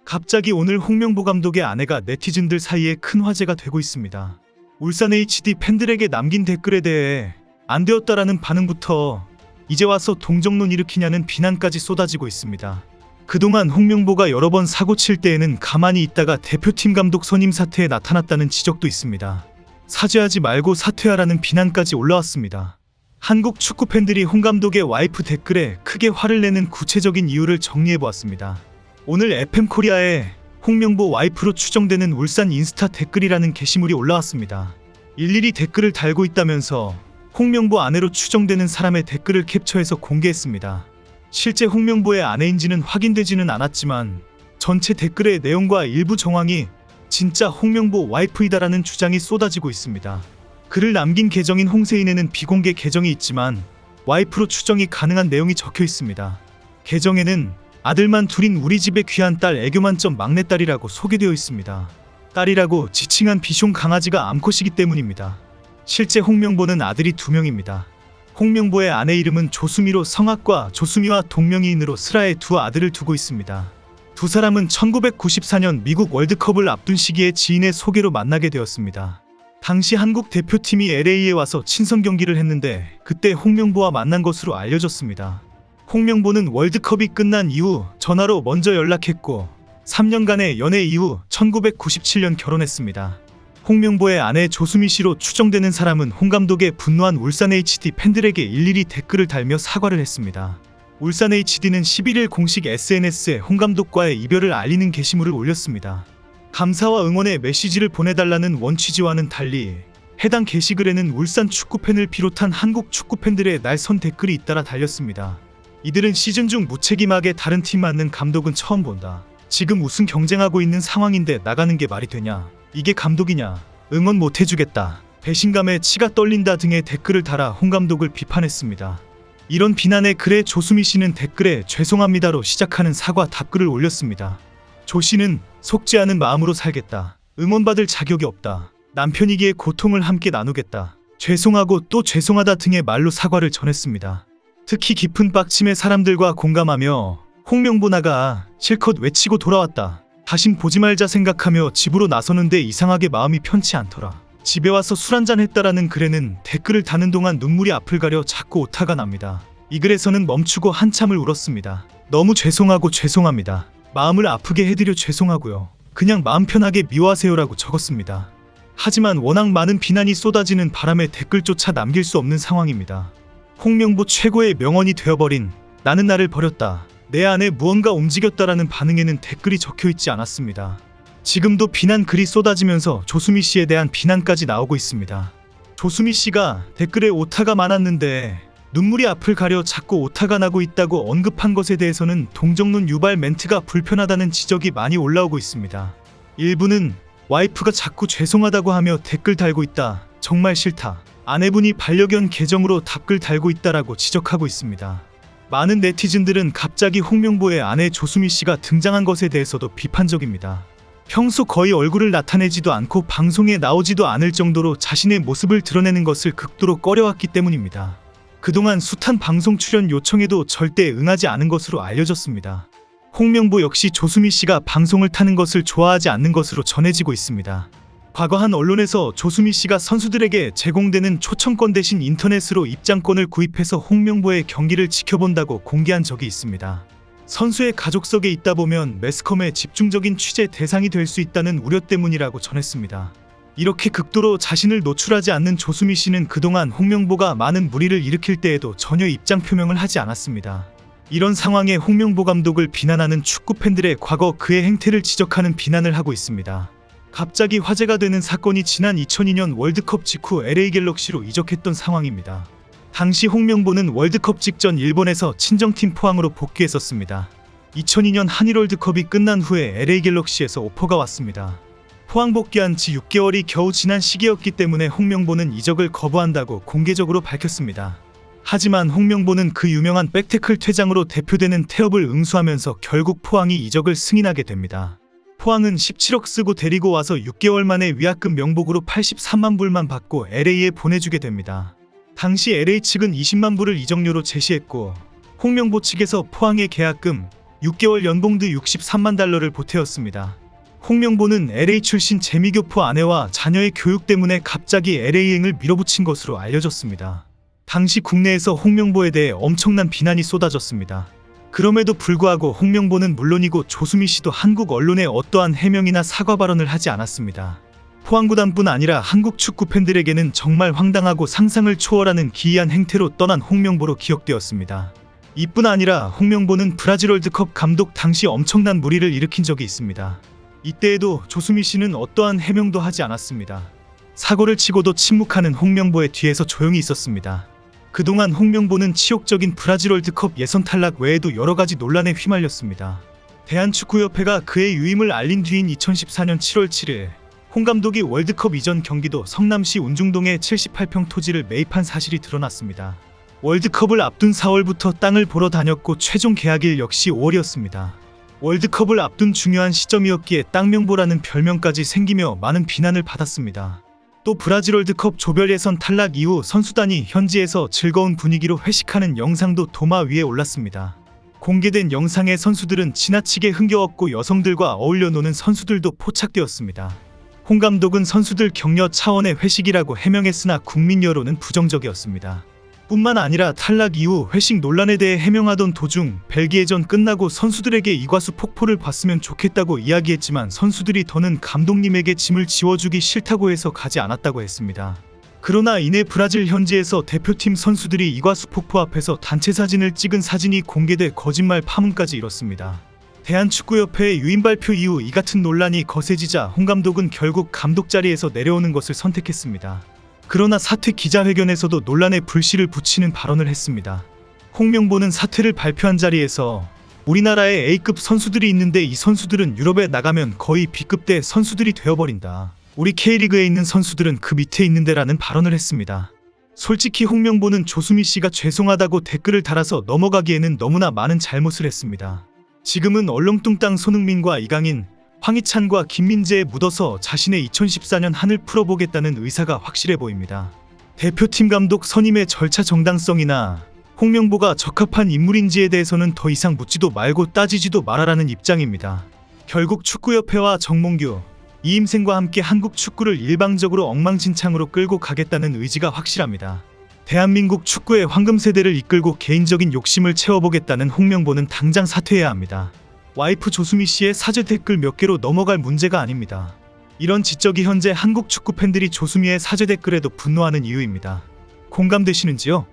갑자기 오늘 홍명보 감독의 아내가 네티즌들 사이에 큰 화제가 되고 있습니다. 울산 HD 팬들에게 남긴 댓글에 대해 안 되었다라는 반응부터 이제 와서 동정론 일으키냐는 비난까지 쏟아지고 있습니다. 그동안 홍명보가 여러 번 사고 칠 때에는 가만히 있다가 대표팀 감독 선임 사태에 나타났다는 지적도 있습니다. 사죄하지 말고 사퇴하라는 비난까지 올라왔습니다. 한국 축구 팬들이 홍 감독의 와이프 댓글에 크게 화를 내는 구체적인 이유를 정리해보았습니다. 오늘 FM코리아에 홍명보 와이프로 추정되는 울산 인스타 댓글이라는 게시물이 올라왔습니다. 일일이 댓글을 달고 있다면서 홍명보 아내로 추정되는 사람의 댓글을 캡처해서 공개했습니다. 실제 홍명보의 아내인지는 확인되지는 않았지만 전체 댓글의 내용과 일부 정황이 진짜 홍명보 와이프이다라는 주장이 쏟아지고 있습니다. 글을 남긴 계정인 홍세인에는 비공개 계정이 있지만 와이프로 추정이 가능한 내용이 적혀 있습니다. 계정에는 아들만 둘인 우리 집의 귀한 딸 애교 만점 막내딸이라고 소개되어 있습니다. 딸이라고 지칭한 비숑 강아지가 암컷이기 때문입니다. 실제 홍명보는 아들이 2명입니다. 홍명보의 아내 이름은 조수미로 성악과 조수미와 동명이인으로 슬하에 2 아들을 두고 있습니다. 두 사람은 1994년 미국 월드컵을 앞둔 시기에 지인의 소개로 만나게 되었습니다. 당시 한국 대표팀이 LA에 와서 친선 경기를 했는데 그때 홍명보와 만난 것으로 알려졌습니다. 홍명보는 월드컵이 끝난 이후 전화로 먼저 연락했고 3년간의 연애 이후 1997년 결혼했습니다. 홍명보의 아내 조수미 씨로 추정되는 사람은 홍 감독의 분노한 울산 HD 팬들에게 일일이 댓글을 달며 사과를 했습니다. 울산 HD는 11일 공식 SNS에 홍 감독과의 이별을 알리는 게시물을 올렸습니다. 감사와 응원의 메시지를 보내달라는 원취지와는 달리 해당 게시글에는 울산 축구팬을 비롯한 한국 축구팬들의 날선 댓글이 잇따라 달렸습니다. 이들은 시즌 중 무책임하게 다른 팀 맞는 감독은 처음 본다. 지금 우승 경쟁하고 있는 상황인데 나가는 게 말이 되냐? 이게 감독이냐? 응원 못 해주겠다. 배신감에 치가 떨린다 등의 댓글을 달아 홍 감독을 비판했습니다. 이런 비난의 글에 조수미 씨는 댓글에 죄송합니다로 시작하는 사과 답글을 올렸습니다. 조 씨는 속지 않은 마음으로 살겠다. 응원받을 자격이 없다. 남편이기에 고통을 함께 나누겠다. 죄송하고 또 죄송하다 등의 말로 사과를 전했습니다. 특히 깊은 빡침에 사람들과 공감하며 홍명보 나가 실컷 외치고 돌아왔다. 다신 보지 말자 생각하며 집으로 나서는데 이상하게 마음이 편치 않더라. 집에 와서 술 한잔 했다라는 글에는 댓글을 다는 동안 눈물이 앞을 가려 자꾸 오타가 납니다. 이 글에서는 멈추고 한참을 울었습니다. 너무 죄송하고 죄송합니다. 마음을 아프게 해드려 죄송하고요. 그냥 마음 편하게 미워하세요라고 적었습니다. 하지만 워낙 많은 비난이 쏟아지는 바람에 댓글조차 남길 수 없는 상황입니다. 홍명보 최고의 명언이 되어버린 나는 나를 버렸다. 내 안에 무언가 움직였다라는 반응에는 댓글이 적혀있지 않았습니다. 지금도 비난 글이 쏟아지면서 조수미 씨에 대한 비난까지 나오고 있습니다. 조수미 씨가 댓글에 오타가 많았는데 눈물이 앞을 가려 자꾸 오타가 나고 있다고 언급한 것에 대해서는 동정론 유발 멘트가 불편하다는 지적이 많이 올라오고 있습니다. 일부는 와이프가 자꾸 죄송하다고 하며 댓글 달고 있다. 정말 싫다. 아내분이 반려견 계정으로 답글 달고 있다라고 지적하고 있습니다. 많은 네티즌들은 갑자기 홍명보의 아내 조수미 씨가 등장한 것에 대해서도 비판적입니다. 평소 거의 얼굴을 나타내지도 않고 방송에 나오지도 않을 정도로 자신의 모습을 드러내는 것을 극도로 꺼려왔기 때문입니다. 그동안 숱한 방송 출연 요청에도 절대 응하지 않은 것으로 알려졌습니다. 홍명보 역시 조수미 씨가 방송을 타는 것을 좋아하지 않는 것으로 전해지고 있습니다. 과거 한 언론에서 조수미 씨가 선수들에게 제공되는 초청권 대신 인터넷으로 입장권을 구입해서 홍명보의 경기를 지켜본다고 공개한 적이 있습니다. 선수의 가족석에 있다 보면 매스컴의 집중적인 취재 대상이 될 수 있다는 우려 때문이라고 전했습니다. 이렇게 극도로 자신을 노출하지 않는 조수미 씨는 그동안 홍명보가 많은 물의를 일으킬 때에도 전혀 입장 표명을 하지 않았습니다. 이런 상황에 홍명보 감독을 비난하는 축구 팬들의 과거 그의 행태를 지적하는 비난을 하고 있습니다. 갑자기 화제가 되는 사건이 지난 2002년 월드컵 직후 LA 갤럭시로 이적했던 상황입니다. 당시 홍명보는 월드컵 직전 일본에서 친정팀 포항으로 복귀했었습니다. 2002년 한일 월드컵이 끝난 후에 LA 갤럭시에서 오퍼가 왔습니다. 포항 복귀한 지 6개월이 겨우 지난 시기였기 때문에 홍명보는 이적을 거부한다고 공개적으로 밝혔습니다. 하지만 홍명보는 그 유명한 백태클 퇴장으로 대표되는 태업을 응수하면서 결국 포항이 이적을 승인하게 됩니다. 포항은 17억 쓰고 데리고 와서 6개월 만에 위약금 명목으로 83만 불만 받고 LA에 보내주게 됩니다. 당시 LA 측은 20만 불을 이적료로 제시했고 홍명보 측에서 포항의 계약금 6개월 연봉 등 63만 달러를 보태었습니다. 홍명보는 LA 출신 재미교포 아내와 자녀의 교육 때문에 갑자기 LA행을 밀어붙인 것으로 알려졌습니다. 당시 국내에서 홍명보에 대해 엄청난 비난이 쏟아졌습니다. 그럼에도 불구하고 홍명보는 물론이고 조수미 씨도 한국 언론에 어떠한 해명이나 사과 발언을 하지 않았습니다. 포항구단뿐 아니라 한국 축구 팬들에게는 정말 황당하고 상상을 초월하는 기이한 행태로 떠난 홍명보로 기억되었습니다. 이뿐 아니라 홍명보는 브라질 월드컵 감독 당시 엄청난 물의를 일으킨 적이 있습니다. 이때에도 조수미 씨는 어떠한 해명도 하지 않았습니다. 사고를 치고도 침묵하는 홍명보의 뒤에서 조용히 있었습니다. 그동안 홍명보는 치욕적인 브라질 월드컵 예선 탈락 외에도 여러가지 논란에 휘말렸습니다. 대한축구협회가 그의 유임을 알린 뒤인 2014년 7월 7일 홍 감독이 월드컵 이전 경기도 성남시 운중동에 78평 토지를 매입한 사실이 드러났습니다. 월드컵을 앞둔 4월부터 땅을 보러 다녔고 최종 계약일 역시 5월이었습니다. 월드컵을 앞둔 중요한 시점이었기에 땅명보라는 별명까지 생기며 많은 비난을 받았습니다. 또 브라질 월드컵 조별 예선 탈락 이후 선수단이 현지에서 즐거운 분위기로 회식하는 영상도 도마 위에 올랐습니다. 공개된 영상의 선수들은 지나치게 흥겨웠고 여성들과 어울려 노는 선수들도 포착되었습니다. 홍 감독은 선수들 격려 차원의 회식이라고 해명했으나 국민 여론은 부정적이었습니다. 뿐만 아니라 탈락 이후 회식 논란에 대해 해명하던 도중 벨기에전 끝나고 선수들에게 이과수 폭포를 봤으면 좋겠다고 이야기했지만 선수들이 더는 감독님에게 짐을 지워주기 싫다고 해서 가지 않았다고 했습니다. 그러나 이내 브라질 현지에서 대표팀 선수들이 이과수 폭포 앞에서 단체 사진을 찍은 사진이 공개돼 거짓말 파문까지 일었습니다. 대한축구협회의 유임 발표 이후 이 같은 논란이 거세지자 홍 감독은 결국 감독 자리에서 내려오는 것을 선택했습니다. 그러나 사퇴 기자회견에서도 논란에 불씨를 붙이는 발언을 했습니다. 홍명보는 사퇴를 발표한 자리에서 우리나라에 A급 선수들이 있는데 이 선수들은 유럽에 나가면 거의 B급대 선수들이 되어버린다. 우리 K리그에 있는 선수들은 그 밑에 있는데 라는 발언을 했습니다. 솔직히 홍명보는 조수미 씨가 죄송하다고 댓글을 달아서 넘어가기에는 너무나 많은 잘못을 했습니다. 지금은 얼렁뚱땅 손흥민과 이강인, 황희찬과 김민재에 묻어서 자신의 2014년 한을 풀어보겠다는 의사가 확실해 보입니다. 대표팀 감독 선임의 절차 정당성이나 홍명보가 적합한 인물인지에 대해서는 더 이상 묻지도 말고 따지지도 말아라는 입장입니다. 결국 축구협회와 정몽규, 이임생과 함께 한국 축구를 일방적으로 엉망진창으로 끌고 가겠다는 의지가 확실합니다. 대한민국 축구의 황금세대를 이끌고 개인적인 욕심을 채워보겠다는 홍명보는 당장 사퇴해야 합니다. 와이프 조수미 씨의 사죄 댓글 몇 개로 넘어갈 문제가 아닙니다. 이런 지적이 현재 한국 축구 팬들이 조수미의 사죄 댓글에도 분노하는 이유입니다. 공감되시는지요?